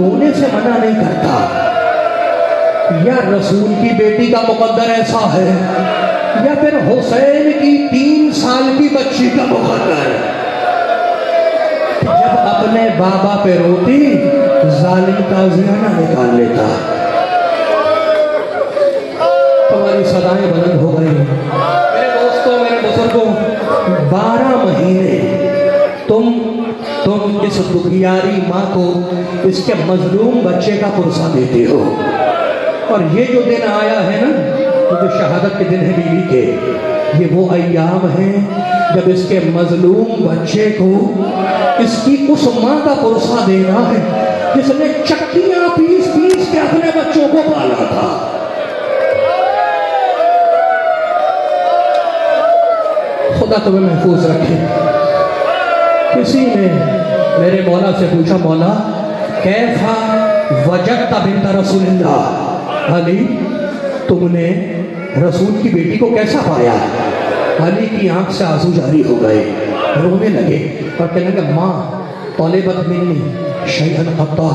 رونے سے منع نہیں کرتا. یا رسول کی بیٹی کا مقدر ایسا ہے یا پھر حسین کی 3 سال کی بچی کا مقدر. جب اپنے بابا پہ روتی ظالم تازیہ نہ نکال لیتا. تمہاری صدائیں بلند ہو گئی. میرے دوستوں میرے بزرگوں 12 مہینے تم اس دکھیاری ماں کو اس کے مظلوم بچے کا پرسہ دیتے ہو. اور یہ جو دن آیا ہے نا تو جو شہادت کے دن ہے بیوی کے, یہ وہ ایام ہیں جب اس کے مظلوم بچے کو اس کی اس ماں کا پرسہ دینا ہے جس نے چکیاں پیس کے اپنے بچوں کو پالا تھا. خدا تمہیں محفوظ رکھے. کسی نے میرے مولا سے پوچھا, مولا کیفا وجدت بنت رسول اللہ, علی تم نے رسول کی بیٹی کو کیسا پایا؟ علی کی آنکھ سے آنسو جاری ہو گئے, رونے لگے اور کہنے لگے ماں طالبت منی شیئا قطع,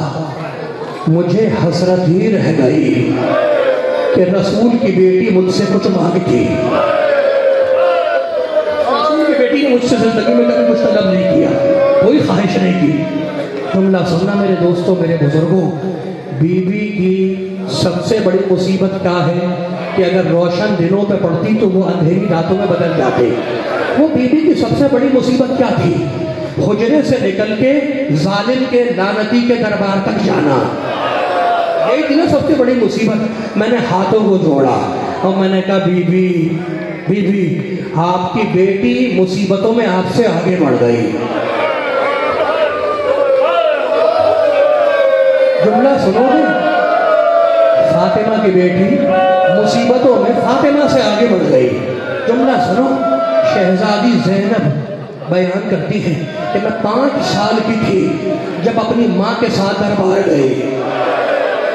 مجھے حسرت ہی رہ گئی کہ رسول کی بیٹی مجھ سے کچھ مانگتی. رسول کی بیٹی نے مجھ سے زندگی میں کبھی کچھ طلب نہیں کیا, کوئی خواہش نہیں کی. جملہ سننا میرے دوستوں میرے بزرگوں, بیوی کی سب سے بڑی مصیبت کیا ہے کہ اگر روشن دنوں پہ پڑتی تو وہ اندھیری راتوں میں بدل جاتے. وہ بیوی کی سب سے بڑی مصیبت کیا تھی؟ حجرے سے نکل کے ظالم کے لعنتی کے دربار تک جانا. یہی تھی نا سب سے بڑی مصیبت. میں نے ہاتھوں کو جوڑا اور میں نے کہا بیوی آپ کی بیٹی مصیبتوں میں آپ سے آگے بڑھ گئی. جملہ سنو گے, فاطمہ کی بیٹی مصیبتوں میں فاطمہ سے آگے بڑھ گئی. جملہ سنو, شہزادی زینب بیان کرتی ہے کہ میں 5 سال کی تھی جب اپنی ماں کے ساتھ دربار گئی.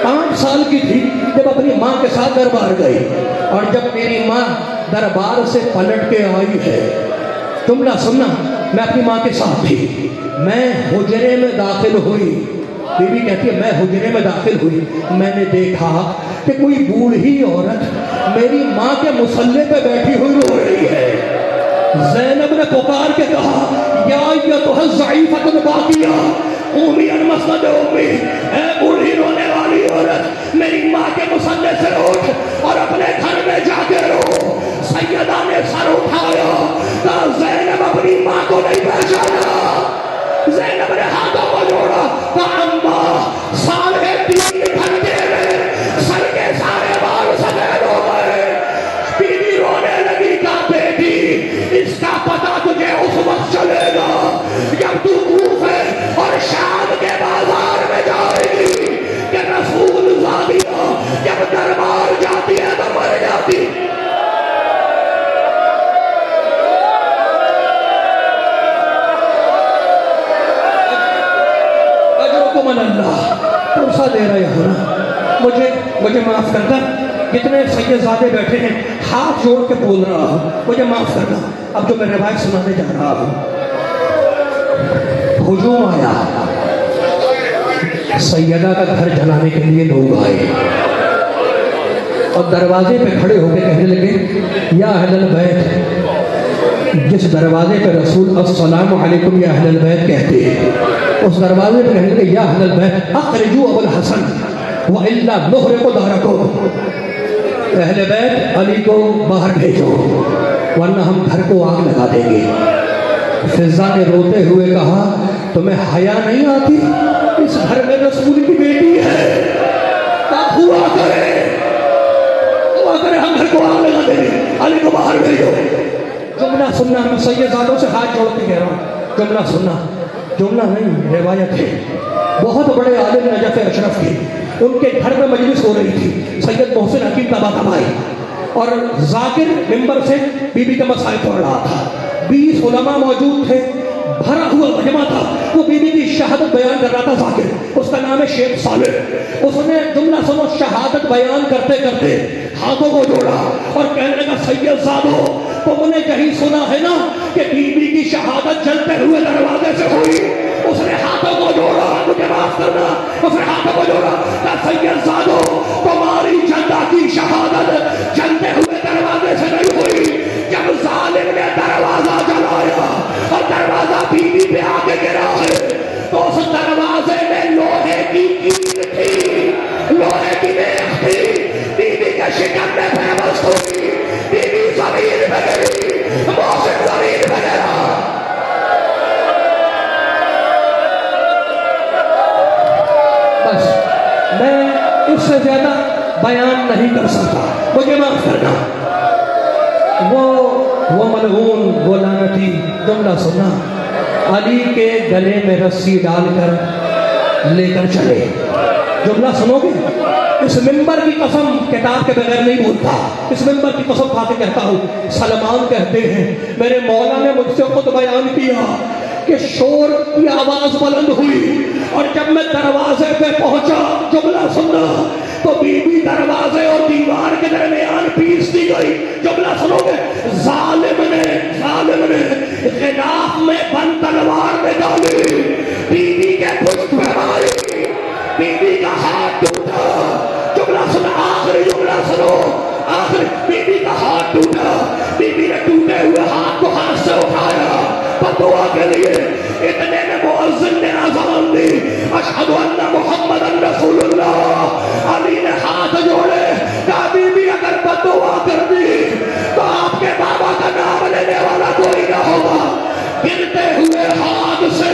5 سال کی تھی جب اپنی ماں کے ساتھ دربار گئی, اور جب میری ماں دربار سے پلٹ کے آئی ہے, جملہ سننا, میں اپنی ماں کے ساتھ تھی, میں حجرے میں داخل ہوئی. بیوی کہتی ہے میں حجرے میں داخل ہوئی, میں نے دیکھا کہ کوئی بوڑھی عورت میری ماں کے مصلے پہ بیٹھی ہوئی رو رہی ہے. زینب نے پکار کے کہا یا ایتھا الضعیفۃ الباقیہ قومی عن مسند امی, اے بوڑھی رونے والی عورت میری ماں کے مصلے سے اٹھ اور اپنے گھر میں جا کے رو. سیدہ نے سر اٹھایا, کہا زینب اپنی ماں کو نہیں پہچانا. زینب نے ہاتھوں کو جوڑا, کہا اماں سارے 3 گھنٹے میں سر کے سارے بال سفید ہو گئے. بیوی رونے لگی, کہا بیٹی اس کا پتہ تجھے اس وقت چلے گا جب تو کوفے اور شام کے بازار میں جائے گی کہ رسول زادیہ جب دربار جاتی ہے تو مر جاتی. من اللہ پرسہ دے رہے ہو نا, مجھے معاف کرنا. کتنے سیدزادے بیٹھے ہیں, ہاتھ جوڑ کے بول رہا ہوں مجھے معاف کرنا. اب جو میں روایت سنانے جا رہا ہوں, ہجوم آیا, سیدہ کا گھر جلانے کے لیے لوگ آئے اور دروازے پہ کھڑے ہو کے کہنے لگے یا اہل البیت. جس دروازے پہ رسول السلام علیکم یا اہل البیت کہتے ہیں, اس دروازے پہ کہنے لگے یا اہل البیت اخرجوا ابو الحسن والا نحرق دارکم, اہل بیت علی کو باہر بھیجو ورنہ ہم گھر کو آگ لگا دیں گے. فضا نے روتے ہوئے کہا تمہیں حیا نہیں آتی؟ اس گھر میں رسول کی بیٹی ہے, ہوا کرے ہم گھر کو آگ لگا دیں گے, علی کو باہر بھیجو. جملہ سننا, میں سیدزادوں سے ہاتھ جوڑ کے کہہ رہا ہوں, جملہ سننا, جملہ نہیں روایت ہے. بہت بڑے عالم نجف اشرف کی, ان کے گھر میں مجلس ہو رہی تھی. سید محسن حکیم طباطبائی اور ذاکر ممبر سے بی بی کا مسائل پڑھ رہا تھا. 20 علماء موجود تھے, بھرا ہوا مجمع تھا. وہ بی بی کی شہادت بیان کر رہا تھا ذاکر, اس کا نام ہے شیخ صالح. اس نے جملہ سنو شہادت بیان کرتے کرتے ہاتھوں کو جوڑا اور کہنے لگا سیدزادو تم نے کہیں سنا ہے نا کہ بی بی کی شہادت جلتے ہوئے دروازے سے ہوئی؟ اس نے ہاتھوں کو جوڑا، مجھے معاف کرنا، اس نے ہاتھوں کو جوڑا، کہ سید زادو تمہاری جنتا کی شہادت جلتے ہوئے دروازے سے نہیں ہوئی، جب ظالم نے دروازہ جلایا اور دروازہ بیوی پہ آ کے گرا ہے، تو اس دروازے میں لوہے کی کیل تھی، لوہے کی میخ تھی، بیوی کے شکم میں پیوست ہوئی، بیوی زمین میں گری، محسن زمین میں گرا۔ بس میں اس سے زیادہ بیان نہیں کر سکتا، مجھے معاف کرنا۔ وہ ملعون، وہ لعنتی جملہ سنا، علی کے گلے میں رسی ڈال کر لے کر چلے۔ جملہ سنو گے؟ اس ممبر کی قسم کتاب کے بغیر نہیں بولتا، اس ممبر کی قسم کھا کے کہتا ہوں، سلمان کہتے ہیں میرے مولا نے مجھ سے خود بیان کیا کہ شور کی آواز بلند ہوئی، اور جب میں دروازے پہ پہنچا، جملہ سننا، تو بی بی دروازے اور دیوار کے درمیان پیس دی گئی۔ جملہ سنو گے؟ ظالم نے غلاف میں بند تلوار میں ڈالی، بی بی کے پشت پہ ماری، بی بی کا ہاتھ ٹوٹا۔ جملہ سنو، آخری جملہ سنو، آخری، بی بی کا ہاتھ ٹوٹا، بی بی نے ٹوٹے ہوئے ہاتھ کو ہاتھ سے اٹھایا دعا کے لیے، اتنے میں مؤذن نے اذان دی، اشہد ان محمد رسول اللہ۔ علی نے ہاتھ جوڑے، کہا بی بی اگر بدعا کر دی تو آپ کے بابا کا نام لینے والا کوئی نہ ہوگا۔ گرتے ہوئے ہاتھ سے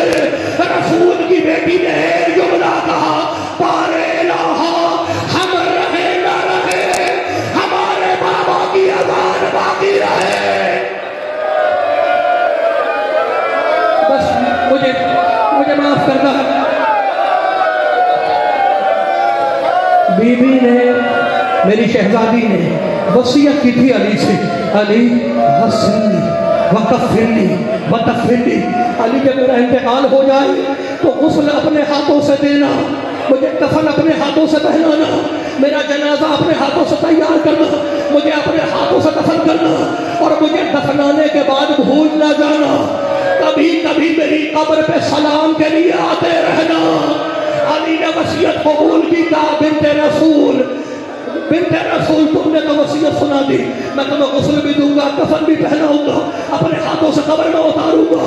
رسول کی بیٹی نے ایک جملہ کہا، پارے الہا ہم رہے نہ رہے، ہمارے بابا کی اذان باقی رہے۔ بس مجھے معاف کرنا۔ بی بی نے، میری شہزادی نے وصیت کی تھی علی سے، علی غسلنی وکفنی وتفنی، علی جب میرا انتقال ہو جائے تو غسل اپنے ہاتھوں سے دینا، مجھے کفن اپنے ہاتھوں سے پہنانا، میرا جنازہ اپنے ہاتھوں سے تیار کرنا، مجھے اپنے ہاتھوں سے دفن کرنا، اور مجھے دفنانے کے بعد بھول نہ جانا، کبھی کبھی میری قبر پہ سلام کے لیے آتے رہنا۔ علی نے وصیت قبول کی، کہا بنت رسول، بنت رسول تم نے تو وصیت سنا دی، میں تمہیں غسل بھی دوں گا، کفن بھی پہناؤں گا، اپنے ہاتھوں سے قبر میں اتاروں گا،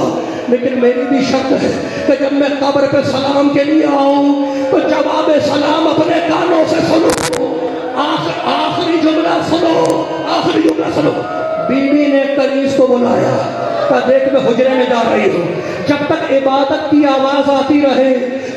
لیکن میری بھی شرط ہے کہ جب میں قبر پہ سلام کے لیے آؤں تو جواب سلام اپنے کانوں سے سنو۔ آخری جملہ سنو، آخری جملہ سنو۔ بی بی نے کنیز کو بلایا، کہا دیکھ میں حجرے میں جا رہی ہوں، جب تک عبادت کی آواز آتی رہے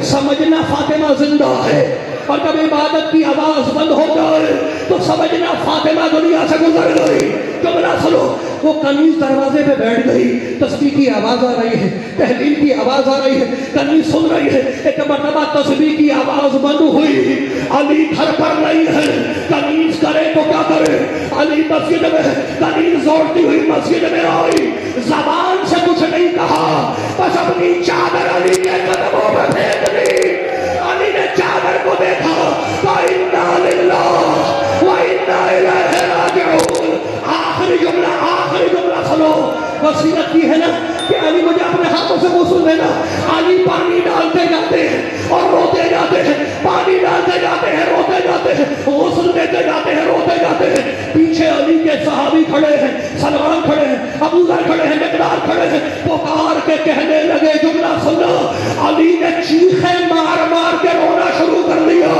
سمجھنا فاطمہ زندہ ہے، اور جب عبادت کی آواز بند ہو جائے تو سمجھنا فاطمہ دنیا سے گزر گئی۔ جملہ سنو، وہ کنیز دروازے پہ بیٹھ گئی، تسبیح کی آواز آ رہی ہے، تحلیل کی آواز آ رہی ہے، کنیز سن رہی ہے، ایک مرتبہ تسبیح کی آواز بند ہوئی، علی گھر پر نہیں ہے، کنیز کرے تو کیا کرے، علی مسجد میں، کنیز دوڑتی ہوئی مسجد میں آئی، زبان سے کچھ نہیں کہا، بس اپنی چادر علی کے قدموں میں پھینک دی۔ علی نے چادر کو دیکھا، وَإِنَّا لِلَّهِ وَإِنَّا إِلَيْهِ رَاجِعُونَ۔ آخری جملہ سنو، وصیت کی ہے نا کہ علی مجھے اپنے ہاتھوں سے غسل دینا۔ علی پانی ڈالتے جاتے ہیں اور روتے جاتے ہیں، پانی ڈالتے جاتے ہیں، روتے جاتے ہیں، غسل دیتے جاتے ہیں، روتے جاتے ہیں۔ پیچھے علی کے صحابی کھڑے ہیں، سلمان کھڑے ہیں، ابو ذر کھڑے ہیں، مقداد کھڑے ہیں، پکار کے کہنے لگے، جملہ سننا، علی نے چیخیں مار مار کے رونا شروع کر دیا۔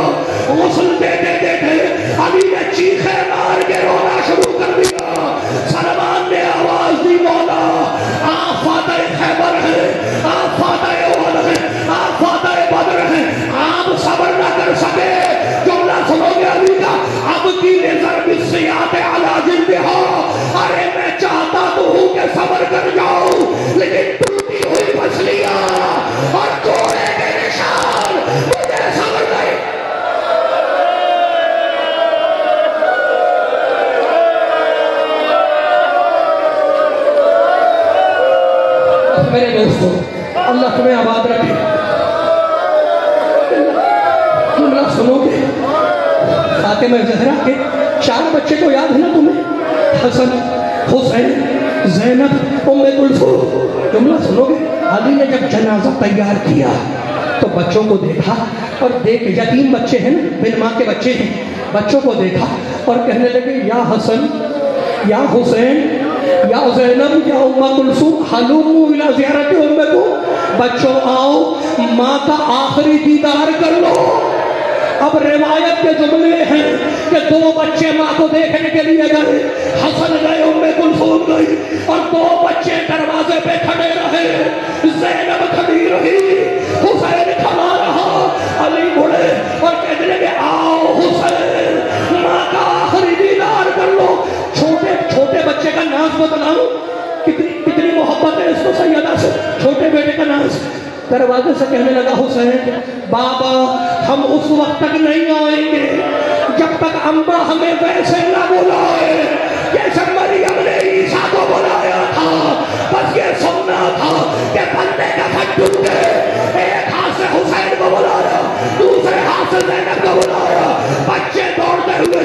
غسل دیتے دیتے علی نے چیخیں مار کے رونا شروع کر دیا۔ سلمان نے آواز دی، مولا آپ فاتح خیبر ہیں، آپ فاتح احد ہیں، آپ فاتح بدر ہیں، آپ صبر نہ کر سکے۔ جملہ سنو گے علی کا، اب کی نظر بالسیاط علی جلدہا، ارے میں چاہتا تو ہوں کہ صبر کر جاؤں، لیکن ٹوٹی ہوئی مچھلیاں اور کوڑے کے نشان مجھے صبر نہیں۔ میرے دوستو، اللہ تمہیں آباد رکھے۔ جملہ سنو گے، فاطمہ زہرا کے 4 بچے کو یاد ہے نا تمہیں؟ حسن، حسین، زینب، ام کلثوم۔ جملہ سنو گے، علی نے جب جنازہ تیار کیا تو بچوں کو دیکھا اور دیکھ یتیم بچے ہیں نا، بن ماں کے بچے ہیں، بچوں کو دیکھا اور کہنے لگے یا حسن یا حسین یا زینب یا ام کلثوم حلوموا الی زیارت امکم، بچوں آؤ ماں کا آخری دیدار کر لو۔ اب روایت کے جملے ہیں کہ دو بچے ماں کو دیکھنے کے لیے گئے، حسن گئے، ام کلثوم گئی، اور دو بچے دروازے پہ کھڑے رہے، زینب کھڑی رہی، حسین کھڑا رہا، علی مڑے اور کہنے لگے آؤ حسین ماں کا آخری دیدار کر لو۔ چھوٹے بچے کا ناز بتلاؤں کتنی محبت ہے اس کو سیدہ سے، چھوٹے بیٹے کا ناز۔ دروازے سے کہنے لگا حسین بابا ہم اس وقت تک نہیں آئیں گے جب تک اماں ہمیں ویسے نہ بلائے جیسے مریم نے عیسیٰ کو بلایا تھا۔ بس یہ سننا تھا کہ بندے کا پھٹ ٹوٹے، ایک ہاتھ سے حسین کو بلایا، دوسرے ہاتھ سے زینب کو بلایا، بچے دوڑتے ہوئے